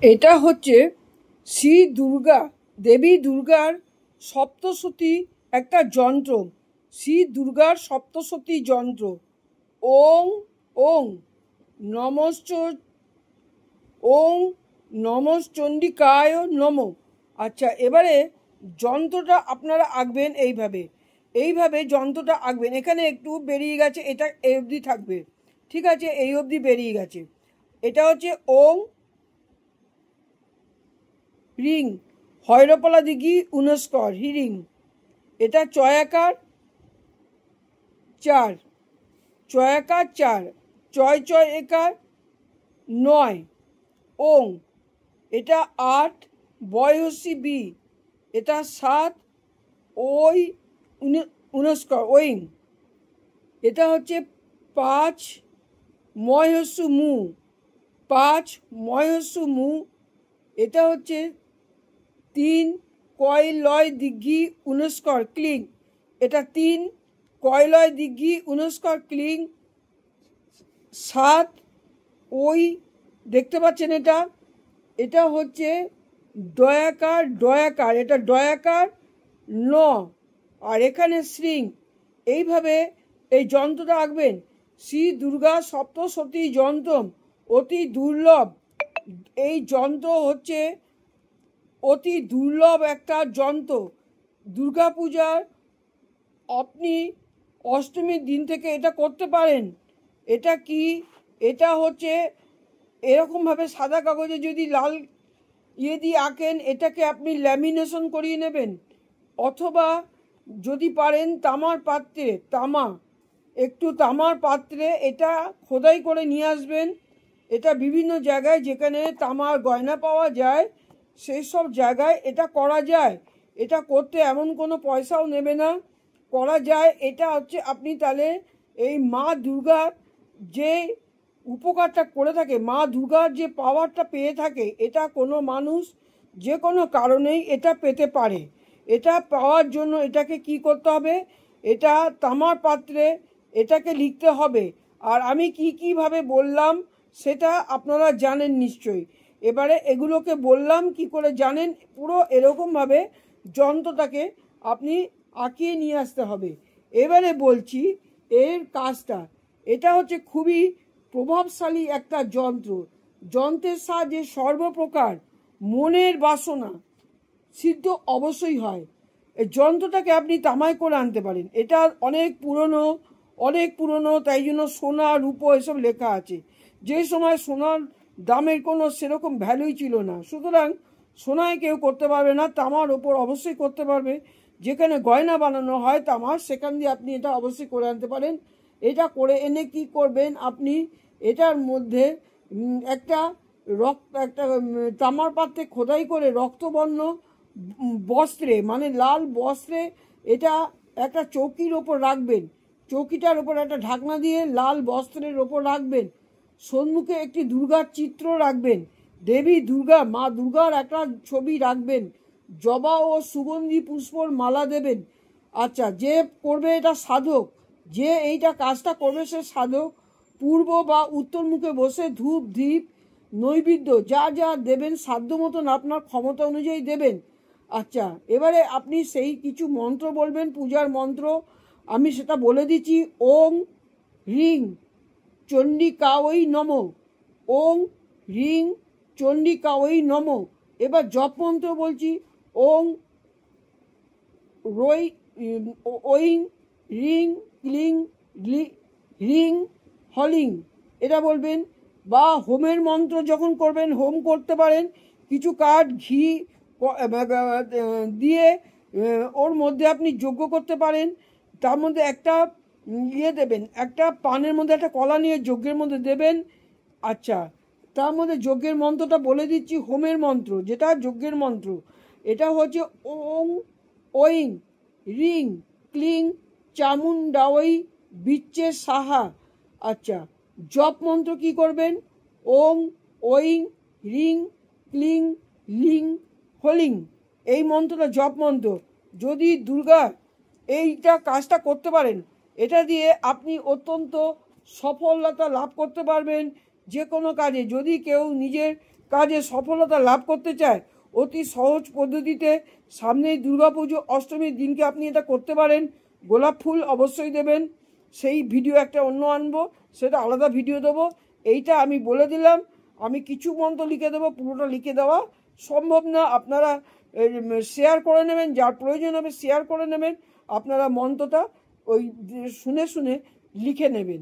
এটা হচ্ছে শ্রী দুর্গা দেবী দুর্গার সপ্তশতী একটা যন্ত্র। শ্রী দুর্গার সপ্তশতী যন্ত্র। ওং ওং নমশ্চ ওং নমশ্চণ্ডিকায় নম। আচ্ছা, এবারে যন্ত্রটা আপনারা আঁকবেন এইভাবে যন্ত্রটা আঁকবেন। এখানে একটু বেরিয়ে গেছে, এটা এই অবধি থাকবে, ঠিক আছে? এই অবধি বেরিয়ে গেছে। এটা হচ্ছে ওং রিং হৈরপলা দিঘি উনস্কর হিরিং। এটা চয়াকার 4, চয়াকার 4, চয় চয় একার 9, ওং এটা 8, বয়সী বি এটা 7, ওই উনস্কর ওইং এটা হচ্ছে 5, ময়হস্যু মু 5, ময়হস্যু মু এটা হচ্ছে 3, কয় লয় দিঘি উনস্কর ক্লিং এটা 3, কয় লয় দিঘি উনস্কর ক্লিং 7, ওই দেখতে পাচ্ছেন এটা হচ্ছে দয়াকার ডয়াকার এটা ডয়াকার 9, আর এখানে শ্রিং। এইভাবে এই যন্ত্রটা আঁকবেন। শ্রী দুর্গা সপ্তশতী যন্ত্র অতি দুর্লভ। এই যন্ত্র হচ্ছে অতি দুর্লভ একটা যন্ত্র। দুর্গাপূজার আপনি অষ্টমীর দিন থেকে এটা করতে পারেন। এটা কি? এটা হচ্ছে এরকমভাবে সাদা কাগজে যদি লাল দিয়ে আঁকেন, এটাকে আপনি ল্যামিনেশন করিয়ে নেবেন, অথবা যদি পারেন তামার পাত্রে তামার পাত্রে এটা খোদাই করে নিয়ে আসবেন। এটা বিভিন্ন জায়গায় যেখানে তামার গয়না পাওয়া যায় সেই সব জায়গায় এটা করা যায়। এটা করতে এমন কোনো পয়সাও নেবে না, করা যায়। এটা হচ্ছে আপনি তাহলে এই মা দুর্গার যে উপকারটা করে থাকে, মা দুর্গার যে পাওয়ারটা পেয়ে থাকে, এটা কোনো মানুষ যে কোনো কারণেই এটা পেতে পারে। এটা পাওয়ার জন্য এটাকে কি করতে হবে? এটা তামার পাত্রে এটাকে লিখতে হবে। আর আমি কিভাবে বললাম সেটা আপনারা জানেন নিশ্চয়ই। এবারে এগুলোকে বললাম কি করে জানেন? পুরো এরকমভাবে যন্ত্রটাকে আপনি আঁকিয়ে নিয়ে আসতে হবে। এবারে বলছি এর কাজটা। এটা হচ্ছে খুবই প্রভাবশালী একটা যন্ত্র। যন্ত্রের সাহায্যে সর্বপ্রকার মনের বাসনা সিদ্ধ অবশ্যই হয়। এই যন্ত্রটাকে আপনি তামায় করে আনতে পারেন। এটা অনেক পুরনো, তাই জন্য সোনা রূপো এসব লেখা আছে। যে সময় সোনার দামের কোনো সেরকম ভ্যালুই ছিল না, সুতরাং সোনায় কেউ করতে পারবে না, তামার ওপর অবশ্যই করতে পারবে। যেখানে গয়না বানানো হয় তামার, সেখান দিয়ে আপনি এটা অবশ্যই করে আনতে পারেন। এটা করে এনে কি করবেন আপনি? এটার মধ্যে একটা তামার পাত্রে খোদাই করে রক্তবর্ণ বস্ত্রে, মানে লাল বস্ত্রে, এটা একটা চৌকির ওপর রাখবেন। চৌকিটার ওপর একটা ঢাকনা দিয়ে লাল বস্ত্রের ওপর রাখবেন। সম্মুখে একটি দুর্গার চিত্র রাখবেন। দেবী দুর্গা, মা দুর্গার একটা ছবি রাখবেন। জবা ও সুগন্ধি পুষ্পর মালা দেবেন। আচ্ছা, যে করবে এটা সাধক, যে এইটা কাজটা করবে সে সাধক। পূর্ব বা উত্তর মুখে বসে ধূপ দীপ নৈবেদ্য যা যা দেবেন সাধ্য মতন আপনার ক্ষমতা অনুযায়ী দেবেন। আচ্ছা, এবারে আপনি সেই কিছু মন্ত্র বলবেন, পূজার মন্ত্র। আমি সেটা বলে দিচ্ছি। ওং রিং চণ্ডিকাওই নম, ওং রিং চণ্ডিকাওই নম। এবার জপ মন্ত্র বলছি। ওং রই ওইং রিং ক্লিং রিং হলিং, এটা বলবেন। বা হোমের মন্ত্র যখন করবেন, হোম করতে পারেন। কিছু কাঠ ঘি দিয়ে ওর মধ্যে আপনি যজ্ঞ করতে পারেন। তার মধ্যে একটা দেবেন, একটা পানের মধ্যে একটা কলা নিয়ে যজ্ঞের মধ্যে দেবেন। আচ্ছা, তার মধ্যে যজ্ঞের মন্ত্রটা বলে দিচ্ছি। হোমের মন্ত্র যেটা যজ্ঞের মন্ত্র, এটা হচ্ছে ওং ওইং রিং ক্লিং চামুন্ডাওই বিচ্চে সাহা। আচ্ছা, জপ মন্ত্র কি করবেন? ওং ওইং রিং ক্লিং লিং হলিং, এই মন্ত্রটা জপ মন্ত্র। যদি দুর্গা এইটা কাজটা করতে পারেন, এটা দিয়ে আপনি অত্যন্ত সফলতা লাভ করতে পারবেন যে কোনো কাজে। যদি কেউ নিজের কাজে সফলতা লাভ করতে চায়, অতি সহজ পদ্ধতিতে সামনেই দুর্গাপুজো অষ্টমীর দিনকে আপনি এটা করতে পারেন। গোলাপ ফুল অবশ্যই দেবেন। সেই ভিডিও একটা অন্য আনবো, সেটা আলাদা ভিডিও দেবো। এইটা আমি বলে দিলাম। আমি কিছু মন্ত্র লিখে দেবো, পুরোটা লিখে দেওয়া সম্ভব না। আপনারা শেয়ার করে নেবেন, যার প্রয়োজন হবে শেয়ার করে নেবেন। আপনারা মন্ত্রটা ওই শুনে শুনে লিখে নেবেন।